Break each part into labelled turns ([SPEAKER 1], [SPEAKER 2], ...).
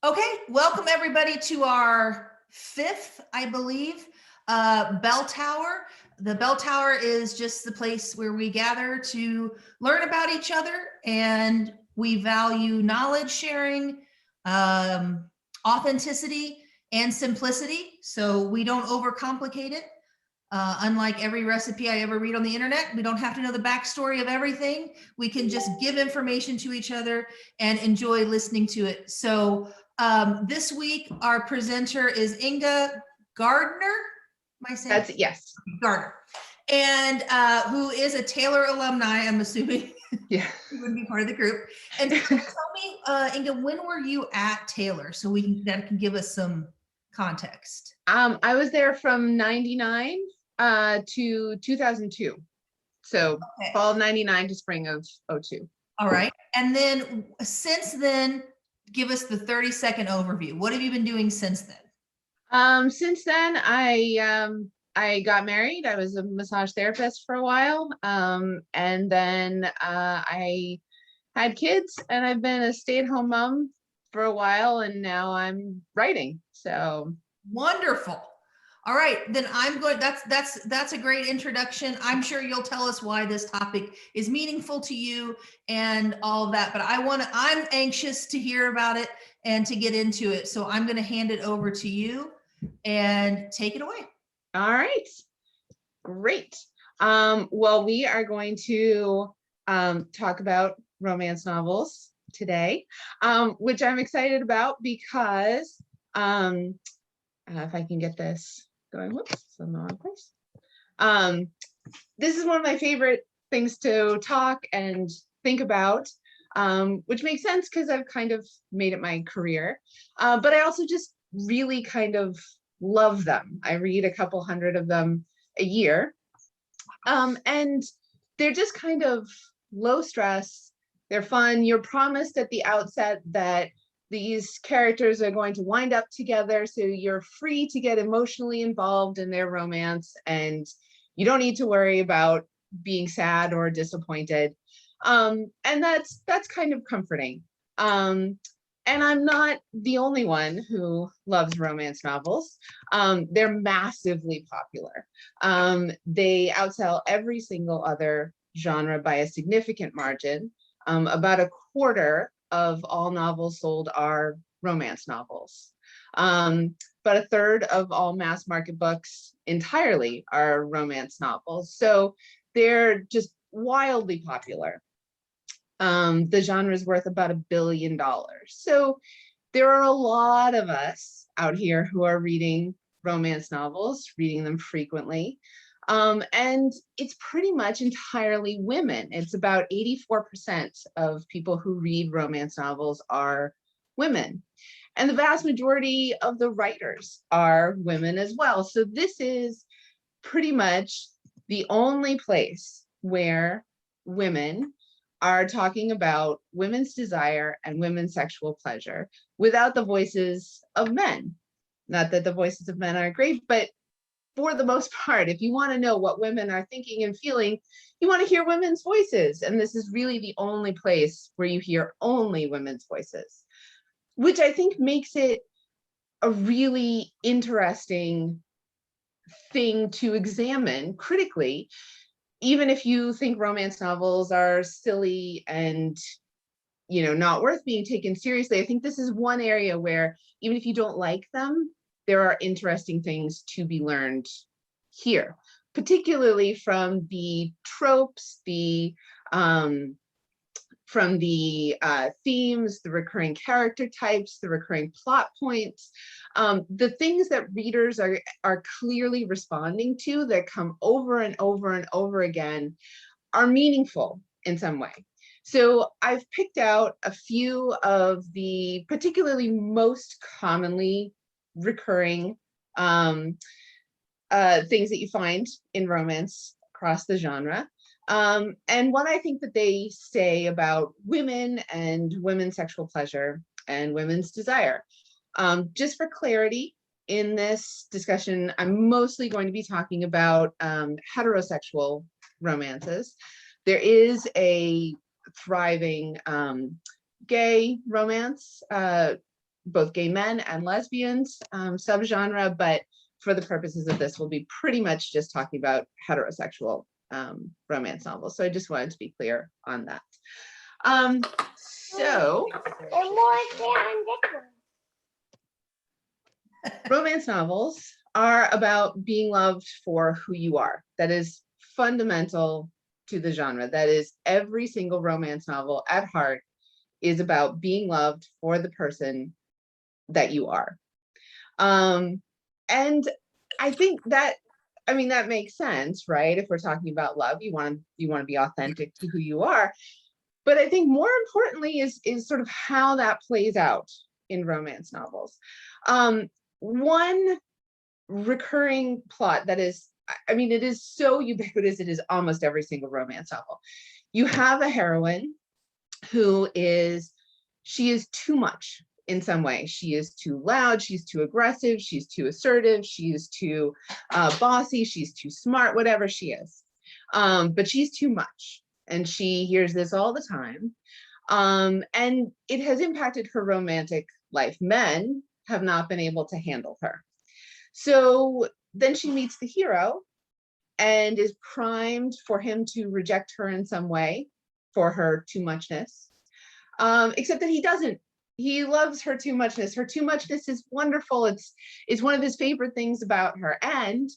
[SPEAKER 1] Okay, welcome everybody to our fifth, I believe, Belltower. The Belltower is just the place where we gather to learn about each other, and we value knowledge sharing, authenticity, and simplicity. So we don't overcomplicate it. Unlike every recipe I ever read on the internet, we don't have to know the backstory of everything. We can just give information to each other and enjoy listening to it. So this week, our presenter is Inga Gardner. Am I saying?
[SPEAKER 2] That's
[SPEAKER 1] yes, Gardner, and who is a Taylor alumni. I'm assuming.
[SPEAKER 2] Yeah,
[SPEAKER 1] you wouldn't be part of the group. And so tell me, Inga, when were you at Taylor? So that can give us some context.
[SPEAKER 2] I was there from 99 to 2002. So okay. Fall of 99 to spring of 02.
[SPEAKER 1] All right. And then since then, give us the 30-second overview. What have you been doing since then?
[SPEAKER 2] Since then, I got married. I was a massage therapist for a while. And then I had kids, and I've been a stay-at-home mom for a while, and now I'm writing. So
[SPEAKER 1] wonderful. All right, then I'm going. That's a great introduction. I'm sure you'll tell us why this topic is meaningful to you and all of that. But I'm anxious to hear about it and to get into it. So I'm going to hand it over to you and take it away.
[SPEAKER 2] All right, great. Well, we are going to talk about romance novels today, which I'm excited about because if I can get this going, whoops, in the wrong place. This is one of my favorite things to talk and think about, which makes sense because I've kind of made it my career, but I also just really kind of love them. I read a couple hundred of them a year, and they're just kind of low stress. They're fun. You're promised at the outset that these characters are going to wind up together, so you're free to get emotionally involved in their romance, and you don't need to worry about being sad or disappointed. And that's kind of comforting. And I'm not the only one who loves romance novels. They're massively popular. They outsell every single other genre by a significant margin. About a quarter of all novels sold are romance novels. But a third of all mass market books entirely are romance novels. So they're just wildly popular. The genre is worth about $1 billion. So there are a lot of us out here who are reading romance novels, reading them frequently. And it's pretty much entirely women. It's about 84% of people who read romance novels are women. And the vast majority of the writers are women as well. So this is pretty much the only place where women are talking about women's desire and women's sexual pleasure without the voices of men. Not that the voices of men are great, but for the most part, if you want to know what women are thinking and feeling, you want to hear women's voices. And this is really the only place where you hear only women's voices, which I think makes it a really interesting thing to examine critically. Even if you think romance novels are silly and not worth being taken seriously, I think this is one area where even if you don't like them, there are interesting things to be learned here, particularly from the tropes, from the themes, the recurring character types, the recurring plot points, the things that readers are clearly responding to that come over and over and over again are meaningful in some way. So I've picked out a few of the particularly most commonly recurring things that you find in romance across the genre. And what I think that they say about women and women's sexual pleasure and women's desire. Just for clarity, in this discussion, I'm mostly going to be talking about heterosexual romances. There is a thriving gay romance both gay men and lesbians subgenre, but for the purposes of this, we'll be pretty much just talking about heterosexual romance novels. So I just wanted to be clear on that. So romance novels are about being loved for who you are. That is fundamental to the genre. That is, every single romance novel at heart is about being loved for the person that you are. And I think that, I mean, that makes sense, right? If we're talking about love, you want to be authentic to who you are. But I think more importantly is sort of how that plays out in romance novels. One recurring plot that is, I mean, it is so ubiquitous, it is almost every single romance novel. You have a heroine who is, she is too much in some way. She is too loud, she's too aggressive, she's too assertive, she is too bossy, she's too smart, whatever she is. But she's too much. And she hears this all the time. And it has impacted her romantic life. Men have not been able to handle her. So then she meets the hero and is primed for him to reject her in some way for her too muchness. Except that he doesn't. He loves her too muchness. Her too muchness is wonderful. It's one of his favorite things about her. And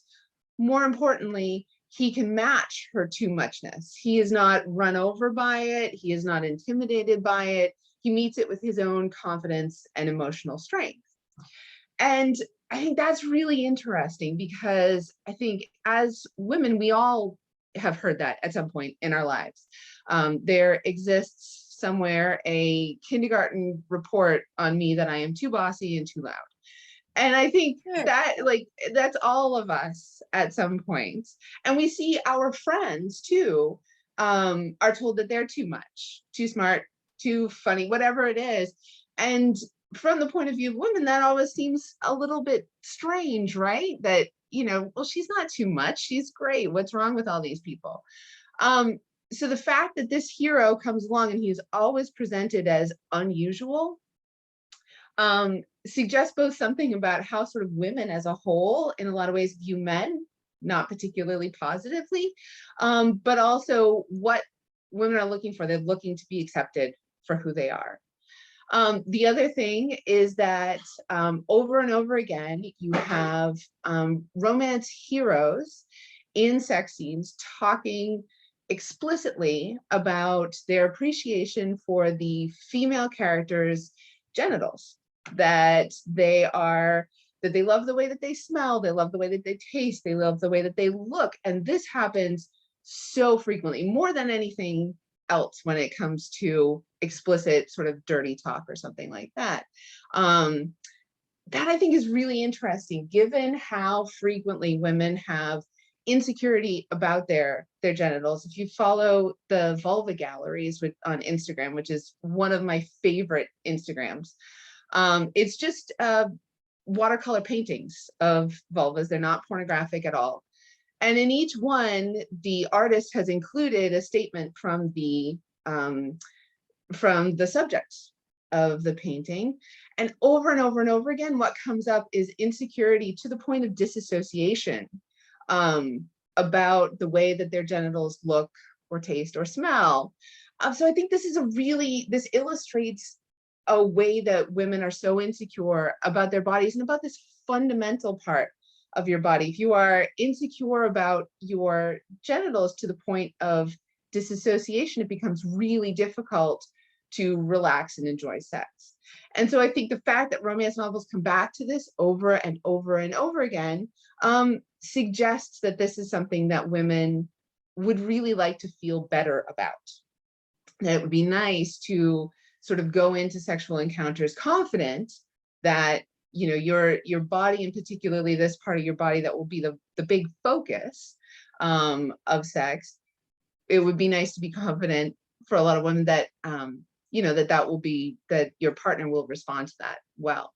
[SPEAKER 2] more importantly, he can match her too muchness. He is not run over by it. He is not intimidated by it. He meets it with his own confidence and emotional strength. And I think that's really interesting because I think as women, we all have heard that at some point in our lives. There exists somewhere a kindergarten report on me that I am too bossy and too loud. And I think that, like, that's all of us at some point. And we see our friends too are told that they're too much, too smart, too funny, whatever it is. And from the point of view of women, that always seems a little bit strange, right? That, you know, well, she's not too much, she's great. What's wrong with all these people? So the fact that this hero comes along and he's always presented as unusual suggests both something about how sort of women as a whole, in a lot of ways, view men, not particularly positively, but also what women are looking for. They're looking to be accepted for who they are. The other thing is that over and over again, you have romance heroes in sex scenes talking explicitly about their appreciation for the female character's genitals, that they love the way that they smell, they love the way that they taste, they love the way that they look. And this happens so frequently, more than anything else when it comes to explicit sort of dirty talk or something like that. That I think is really interesting, given how frequently women have insecurity about their genitals. If you follow the vulva galleries on Instagram, which is one of my favorite Instagrams, it's just watercolor paintings of vulvas. They're not pornographic at all. And in each one, the artist has included a statement from the subject of the painting. And over and over and over again, what comes up is insecurity to the point of disassociation about the way that their genitals look or taste or smell. So I think this illustrates a way that women are so insecure about their bodies and about this fundamental part of your body. If you are insecure about your genitals to the point of disassociation, it becomes really difficult to relax and enjoy sex. And so I think the fact that romance novels come back to this over and over and over again suggests that this is something that women would really like to feel better about. That it would be nice to sort of go into sexual encounters confident that, you know, your body, and particularly this part of your body that will be the big focus of sex, it would be nice to be confident for a lot of women that you know, that your partner will respond to that well.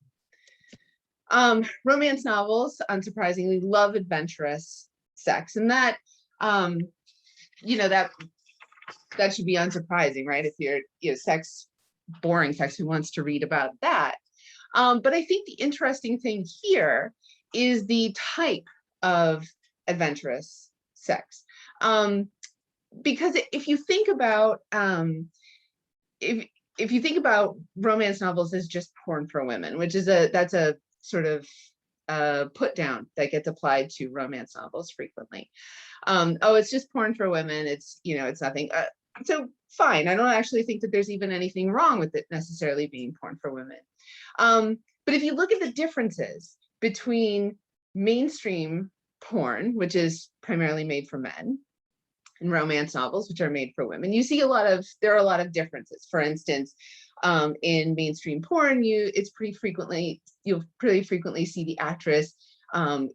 [SPEAKER 2] Romance novels, unsurprisingly, love adventurous sex, and that you know, that should be unsurprising, right? If you're, you know, boring sex, who wants to read about that? But I think the interesting thing here is the type of adventurous sex. Because if you think about if you think about romance novels as just porn for women, which is that's a sort of put down that gets applied to romance novels frequently. Oh, it's just porn for women. It's, you know, it's nothing. So fine. I don't actually think that there's even anything wrong with it necessarily being porn for women. But if you look at the differences between mainstream porn, which is primarily made for men, and romance novels, which are made for women, you see there are a lot of differences. For instance, in mainstream porn, you'll pretty frequently see the actress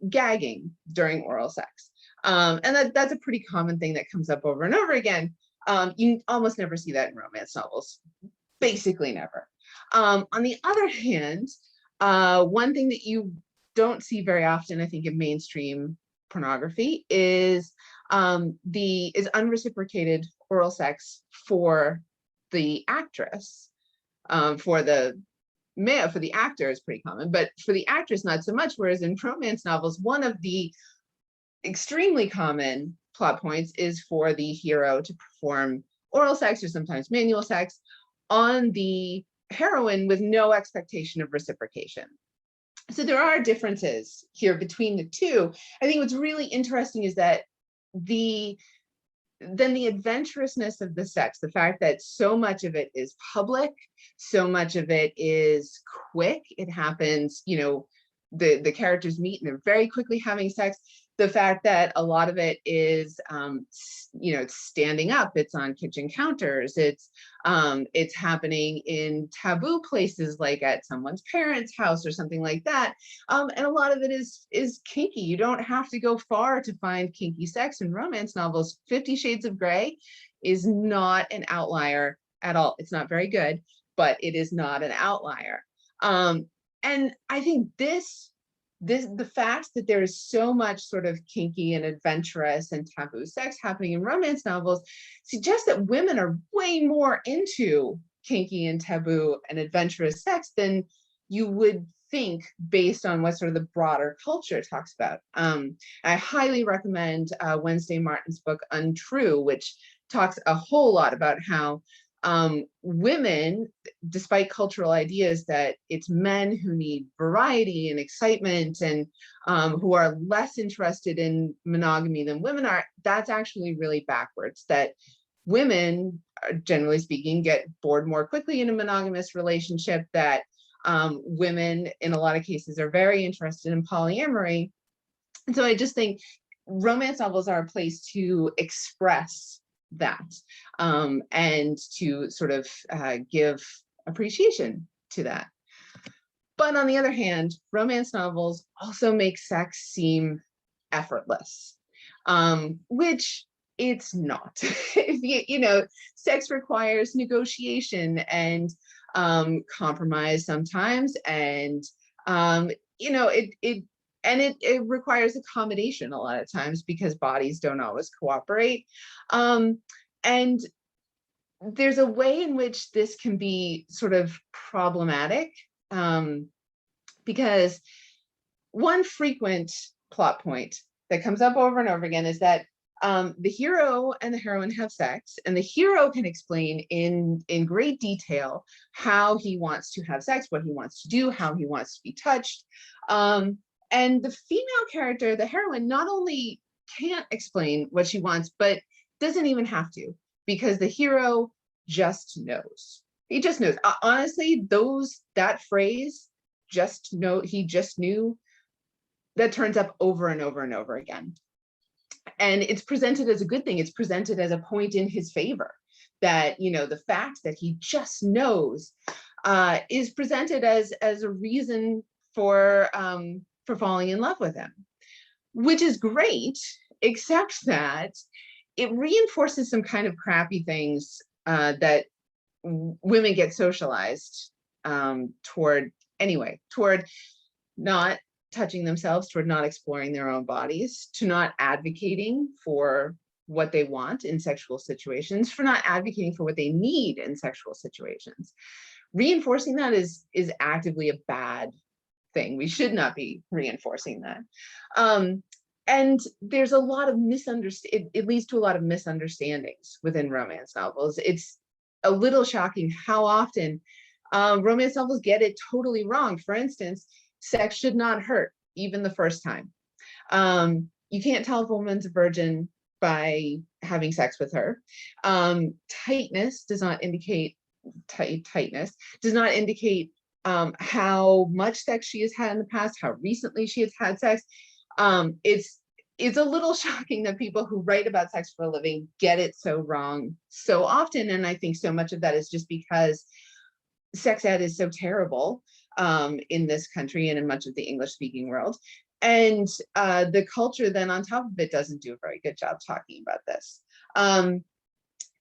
[SPEAKER 2] gagging during oral sex. And that's a pretty common thing that comes up over and over again. You almost never see that in romance novels, basically never. On the other hand, one thing that you don't see very often, I think, in mainstream pornography is unreciprocated oral sex for the actress. For the actor is pretty common, but for the actress not so much. Whereas in romance novels, one of the extremely common plot points is for the hero to perform oral sex, or sometimes manual sex, on the heroine with no expectation of reciprocation. So there are differences here between the two. I think what's really interesting is that the adventurousness of the sex, the fact that so much of it is public, so much of it is quick, it happens, you know, the characters meet and they're very quickly having sex. The fact that a lot of it is, you know, it's standing up, it's on kitchen counters, it's happening in taboo places like at someone's parents' house or something like that. And a lot of it is kinky. You don't have to go far to find kinky sex in romance novels. 50 Shades of Grey is not an outlier at all. It's not very good, but it is not an outlier. And I think the fact that there is so much sort of kinky and adventurous and taboo sex happening in romance novels suggests that women are way more into kinky and taboo and adventurous sex than you would think based on what sort of the broader culture talks about. I highly recommend Wednesday Martin's book Untrue, which talks a whole lot about how women, despite cultural ideas that it's men who need variety and excitement and who are less interested in monogamy than women are, that's actually really backwards. That women, generally speaking, get bored more quickly in a monogamous relationship, that women in a lot of cases are very interested in polyamory. And so I just think romance novels are a place to express that and to sort of give appreciation to that. But on the other hand, romance novels also make sex seem effortless, which it's not. You know, sex requires negotiation and compromise sometimes, and you know, it requires accommodation a lot of times because bodies don't always cooperate. And there's a way in which this can be sort of problematic, because one frequent plot point that comes up over and over again is that the hero and the heroine have sex, and the hero can explain in great detail how he wants to have sex, what he wants to do, how he wants to be touched. And the female character, the heroine, not only can't explain what she wants, but doesn't even have to, because the hero just knows. He just knows. Honestly, that phrase, just know, he just knew, that turns up over and over and over again. And it's presented as a good thing. It's presented as a point in his favor, that, you know, the fact that he just knows is presented as a reason for falling in love with him, which is great, except that it reinforces some kind of crappy things that women get socialized toward not touching themselves, toward not exploring their own bodies, to not advocating for what they want in sexual situations, for not advocating for what they need in sexual situations. reinforcing that is actively a bad thing. We should not be reinforcing that. And there's a lot of it leads to a lot of misunderstandings within romance novels. It's a little shocking how often romance novels get it totally wrong. For instance, sex should not hurt, even the first time. You can't tell if a woman's a virgin by having sex with her. Tightness does not indicate tightness does not indicate how much sex she has had in the past, how recently she has had sex. It's a little shocking that people who write about sex for a living get it so wrong so often. And I think so much of that is just because sex ed is so terrible in this country and in much of the English speaking world. And the culture then on top of it doesn't do a very good job talking about this.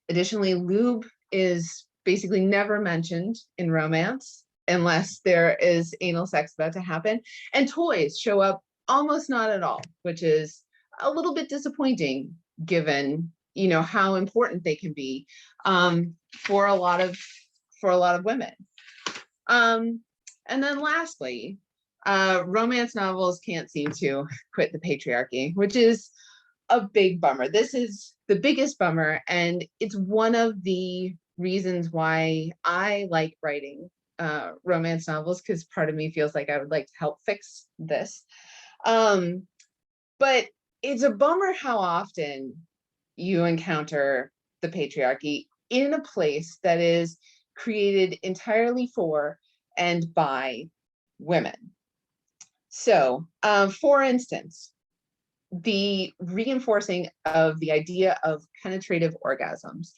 [SPEAKER 2] Additionally, lube is basically never mentioned in romance unless there is anal sex about to happen. And toys show up almost not at all, which is a little bit disappointing given, you know, how important they can be for a lot of women. And then lastly, romance novels can't seem to quit the patriarchy, which is a big bummer. This is the biggest bummer, and it's one of the reasons why I like writing romance novels, because part of me feels like I would like to help fix this. But it's a bummer how often you encounter the patriarchy in a place that is created entirely for and by women. So, for instance, the reinforcing of the idea of penetrative orgasms.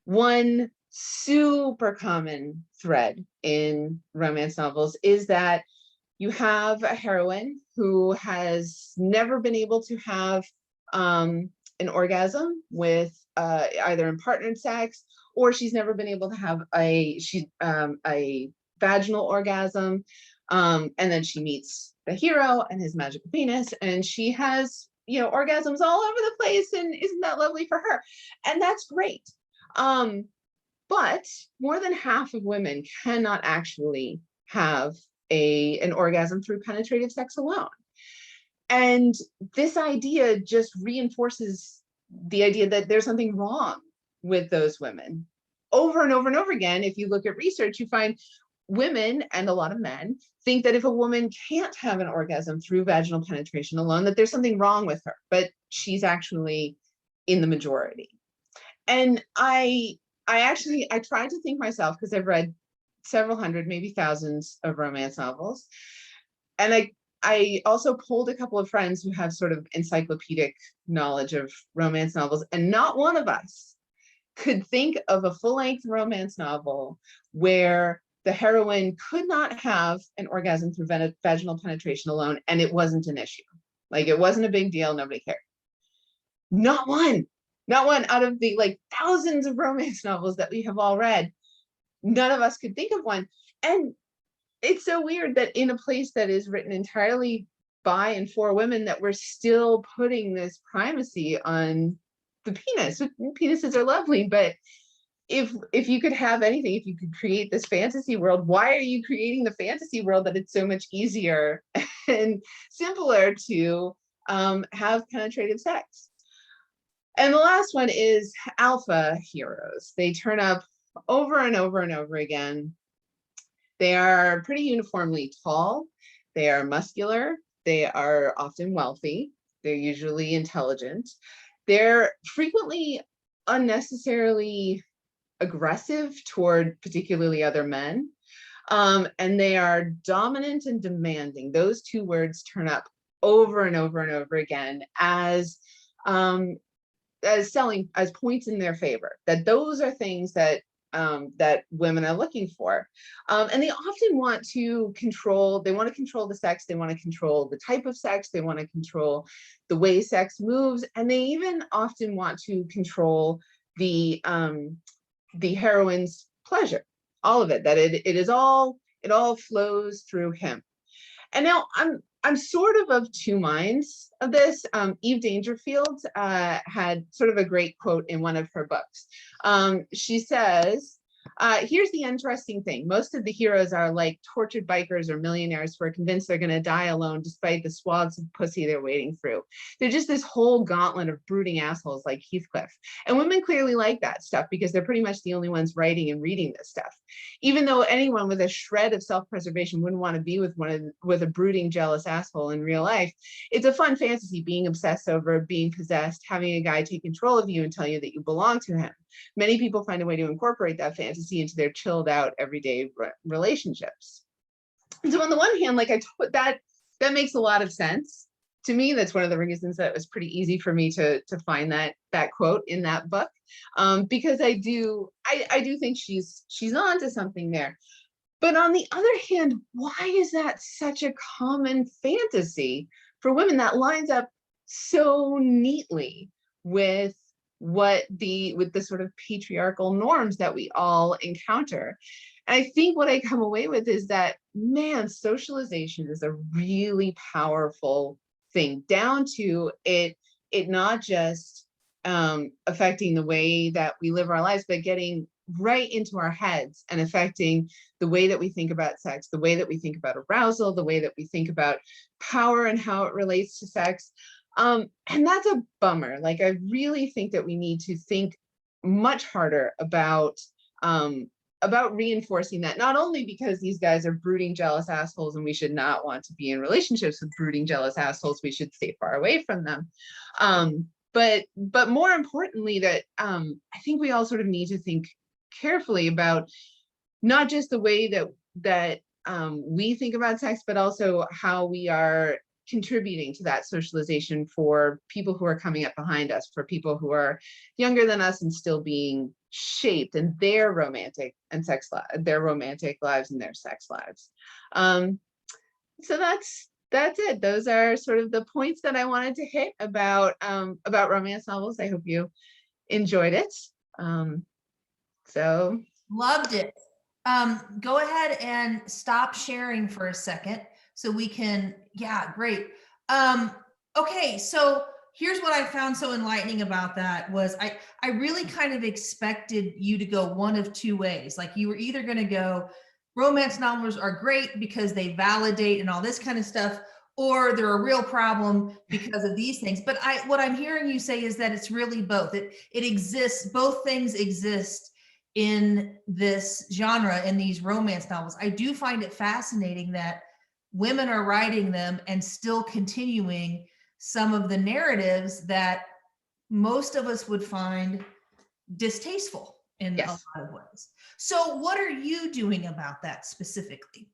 [SPEAKER 2] One super common thread in romance novels is that you have a heroine who has never been able to have an orgasm with either in partnered sex, or she's never been able to have a vaginal orgasm. And then she meets the hero and his magical penis, and she has, you know, orgasms all over the place, and isn't that lovely for her? And that's great. But more than half of women cannot actually have an orgasm through penetrative sex alone. And this idea just reinforces the idea that there's something wrong with those women. Over and over and over again, if you look at research, you find women and a lot of men think that if a woman can't have an orgasm through vaginal penetration alone, that there's something wrong with her, but she's actually in the majority. And I tried to think myself, because I've read several hundred, maybe thousands of romance novels. And I also polled a couple of friends who have sort of encyclopedic knowledge of romance novels, and not one of us could think of a full-length romance novel where the heroine could not have an orgasm through vaginal penetration alone, and it wasn't an issue. Like, it wasn't a big deal, nobody cared. Not one out of the like thousands of romance novels that we have all read. None of us could think of one. And it's so weird that in a place that is written entirely by and for women, that we're still putting this primacy on the penis. Penises are lovely, but if you could have anything, if you could create this fantasy world, why are you creating the fantasy world that it's so much easier and simpler to have penetrative sex? And the last one is alpha heroes. They turn up over and over and over again. They are pretty uniformly tall. They are muscular. They are often wealthy. They're usually intelligent. They're frequently unnecessarily aggressive toward particularly other men. And they are dominant and demanding. Those two words turn up over and over and over again as points in their favor, that those are things that that women are looking for. And they often want to control, the sex, they want to control the type of sex, they want to control the way sex moves, and they even often want to control the heroine's pleasure, all of it, that it all flows through him. And now I'm sort of two minds of this. Eve Dangerfield had sort of a great quote in one of her books. She says, Here's the interesting thing. Most of the heroes are like tortured bikers or millionaires who are convinced they're going to die alone despite the swaths of pussy they're wading through. They're just this whole gauntlet of brooding assholes like Heathcliff. And women clearly like that stuff because they're pretty much the only ones writing and reading this stuff. Even though anyone with a shred of self-preservation wouldn't want to be with a brooding, jealous asshole in real life, it's a fun fantasy being obsessed over being possessed, having a guy take control of you and tell you that you belong to him. Many people find a way to incorporate that fantasy into their chilled out everyday relationships. And so on the one hand, like that makes a lot of sense to me. That's one of the reasons that it was pretty easy for me to find that quote in that book, because I do think she's on to something there. But on the other hand, why is that such a common fantasy for women that lines up so neatly with the sort of patriarchal norms that we all encounter? And I think what I come away with is that, man, socialization is a really powerful thing, down to it not just affecting the way that we live our lives, but getting right into our heads and affecting the way that we think about sex, the way that we think about arousal, the way that we think about power and how it relates to sex. And that's a bummer. Like, I really think that we need to think much harder about reinforcing that, not only because these guys are brooding, jealous assholes and we should not want to be in relationships with brooding, jealous assholes, we should stay far away from them. But more importantly, that I think we all sort of need to think carefully about not just the way that we think about sex, but also how we are contributing to that socialization for people who are coming up behind us, for people who are younger than us and still being shaped in their romantic lives and their sex lives. So that's it. Those are sort of the points that I wanted to hit about romance novels. I hope you enjoyed it. So
[SPEAKER 1] Loved it. Go ahead and stop sharing for a second so we can, yeah, great. Okay, so here's what I found so enlightening about that was I really kind of expected you to go one of two ways. Like, you were either going to go, romance novels are great because they validate and all this kind of stuff, or they're a real problem because of these things. But what I'm hearing you say is that it's really both. It exists, both things exist in this genre, in these romance novels. I do find it fascinating that women are writing them and still continuing some of the narratives that most of us would find distasteful in a lot of ways. So what are you doing about that specifically?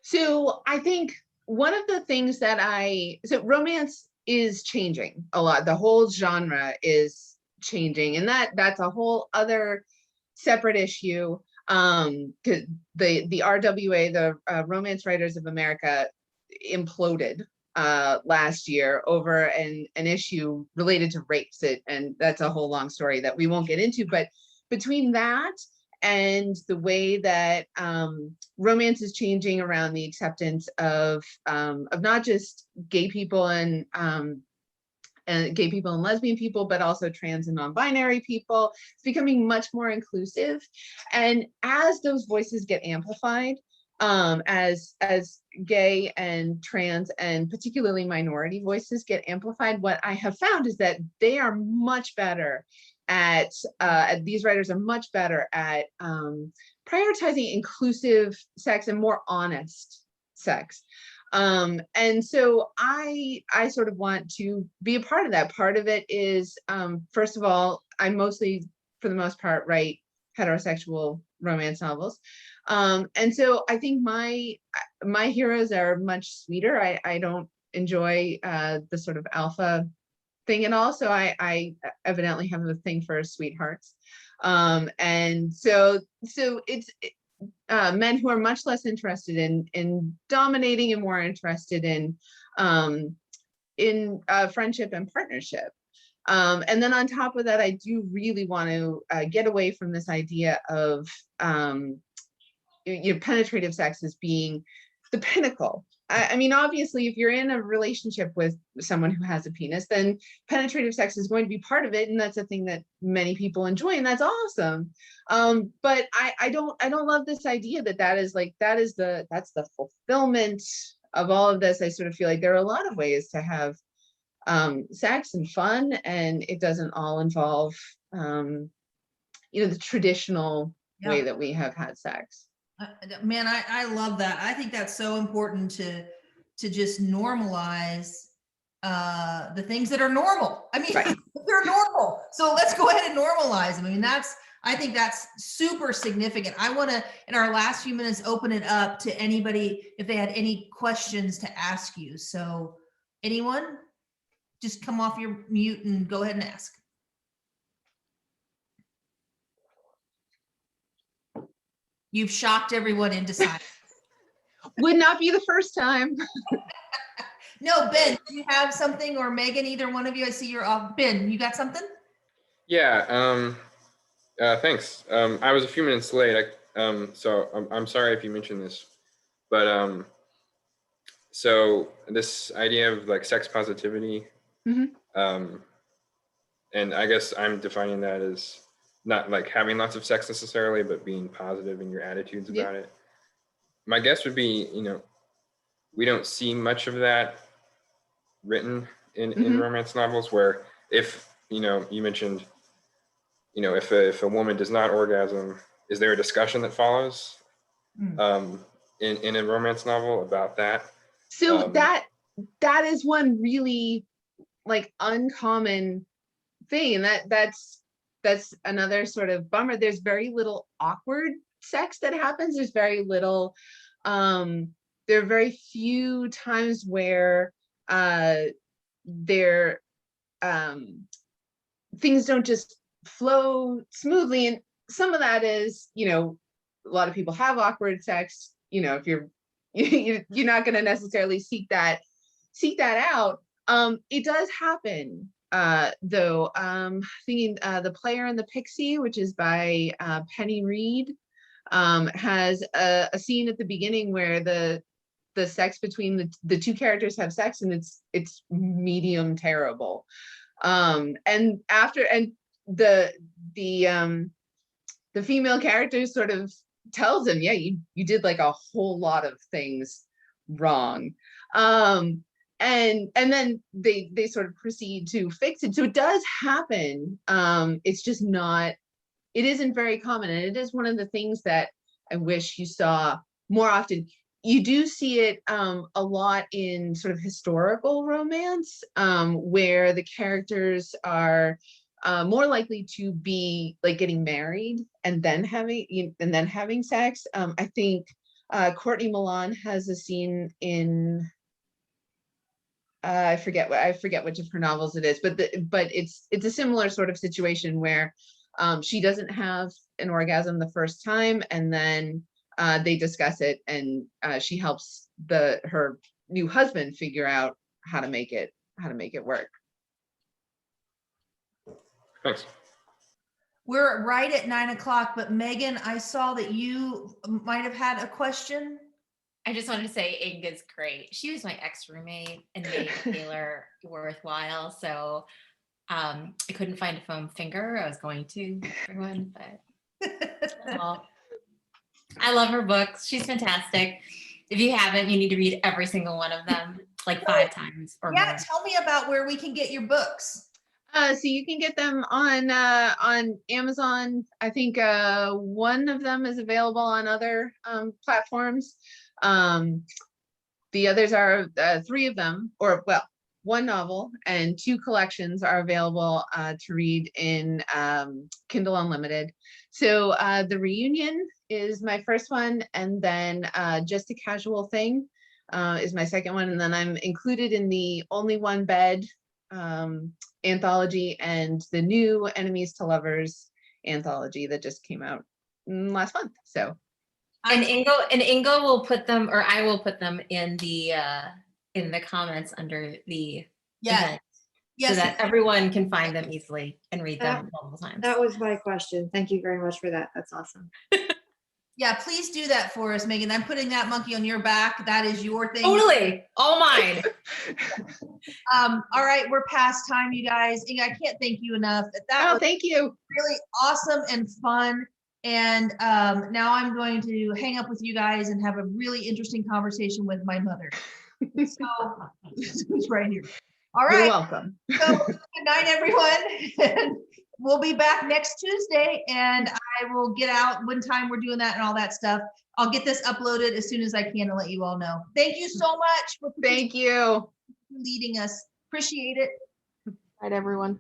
[SPEAKER 2] So I think one of the things so romance is changing a lot. The whole genre is changing, and that's a whole other separate issue. The RWA, the Romance Writers of America, imploded last year over an issue related to rapes. And that's a whole long story that we won't get into. But between that and the way that romance is changing around the acceptance of not just gay people and lesbian people, but also trans and non-binary people. It's becoming much more inclusive. And as those voices get amplified, as gay and trans and particularly minority voices get amplified, what I have found is that they are much better at, these writers are much better at prioritizing inclusive sex and more honest sex. And so I sort of want to be a part of that. Part of it is, first of all, I mostly, for the most part, write heterosexual romance novels. And so I think my heroes are much sweeter. I don't enjoy the sort of alpha thing at all. So I evidently have a thing for sweethearts. And so it's men who are much less interested in dominating and more interested in friendship and partnership. And then on top of that, I do really want to get away from this idea of penetrative sex as being the pinnacle. I mean, obviously, if you're in a relationship with someone who has a penis, then penetrative sex is going to be part of it, and that's a thing that many people enjoy, and that's awesome. But I don't love this idea that's the fulfillment of all of this. I sort of feel like there are a lot of ways to have sex and fun, and it doesn't all involve the traditional way that we have had sex.
[SPEAKER 1] Man, I love that. I think that's so important to just normalize the things that are normal. I mean,
[SPEAKER 2] Right.
[SPEAKER 1] they're normal. So let's go ahead and normalize them. I mean, I think that's super significant. I want to, in our last few minutes, open it up to anybody if they had any questions to ask you. So anyone, just come off your mute and go ahead and ask. You've shocked everyone into silence.
[SPEAKER 2] Would not be the first time.
[SPEAKER 1] No, Ben, do you have something, or Megan, either one of you? I see you're off. Ben, you got something?
[SPEAKER 3] Yeah, thanks. I was a few minutes late, so I'm sorry if you mentioned this, but so this idea of like sex positivity, and I guess I'm defining that as not like having lots of sex necessarily, but being positive in your attitudes about it. My guess would be, we don't see much of that written in romance novels, where if, you mentioned, if a woman does not orgasm, is there a discussion that follows in a romance novel about that?
[SPEAKER 2] So that is one really like uncommon thing, and that's another sort of bummer. There's very little awkward sex that happens. There's very little there are very few times where things don't just flow smoothly, and some of that is, a lot of people have awkward sex. If you're not going to necessarily seek that out. It does happen though. Thinking The Player and the Pixie, which is by Penny Reed, has a scene at the beginning where the sex between the two characters have sex, and it's medium terrible. And the female character sort of tells him, yeah, you did like a whole lot of things wrong. And then they sort of proceed to fix it. So it does happen. It's just not, it isn't very common. And it is one of the things that I wish you saw more often. You do see it a lot in sort of historical romance, where the characters are more likely to be like getting married and then having sex. I think Courtney Milan has a scene in I forget which of her novels it is, but it's a similar sort of situation where she doesn't have an orgasm the first time, and then they discuss it, and she helps her new husband figure out how to make it work.
[SPEAKER 3] Thanks.
[SPEAKER 1] We're right at 9 o'clock, but Megan, I saw that you might have had a question.
[SPEAKER 4] I just wanted to say Inga's great. She was my ex-roommate and made Taylor worthwhile. So I couldn't find a foam finger. I was going to for one, but well, I love her books. She's fantastic. If you haven't, you need to read every single one of them, like 5 times or more.
[SPEAKER 1] Tell me about where we can get your books.
[SPEAKER 2] So you can get them on Amazon. I think one of them is available on other platforms. The others are 3 of them, or well, 1 novel and 2 collections are available to read in Kindle Unlimited. So The Reunion is my first one, and then Just a Casual Thing is my second one, and then I'm included in the Only One Bed anthology and the new Enemies to Lovers anthology that just came out last month. So
[SPEAKER 4] and Inga will put them, or I will put them in the comments under the event, so that everyone can find them easily and read them multiple times.
[SPEAKER 5] That was my question. Thank you very much for that. That's awesome.
[SPEAKER 1] Yeah, please do that for us, Megan. I'm putting that monkey on your back. That is your thing.
[SPEAKER 4] Totally. All mine.
[SPEAKER 1] All right, we're past time, you guys. Inga, I can't thank you enough. That
[SPEAKER 2] Oh,
[SPEAKER 1] was
[SPEAKER 2] thank you.
[SPEAKER 1] really awesome and fun. And now I'm going to hang up with you guys and have a really interesting conversation with my mother. So who's right here. All
[SPEAKER 2] You're
[SPEAKER 1] right.
[SPEAKER 2] welcome.
[SPEAKER 1] So good night, everyone. We'll be back next Tuesday, and I will get out when time we're doing that and all that stuff. I'll get this uploaded as soon as I can to let you all know. Thank you so much for
[SPEAKER 2] Thank you.
[SPEAKER 1] leading us. Appreciate it.
[SPEAKER 5] Night, everyone.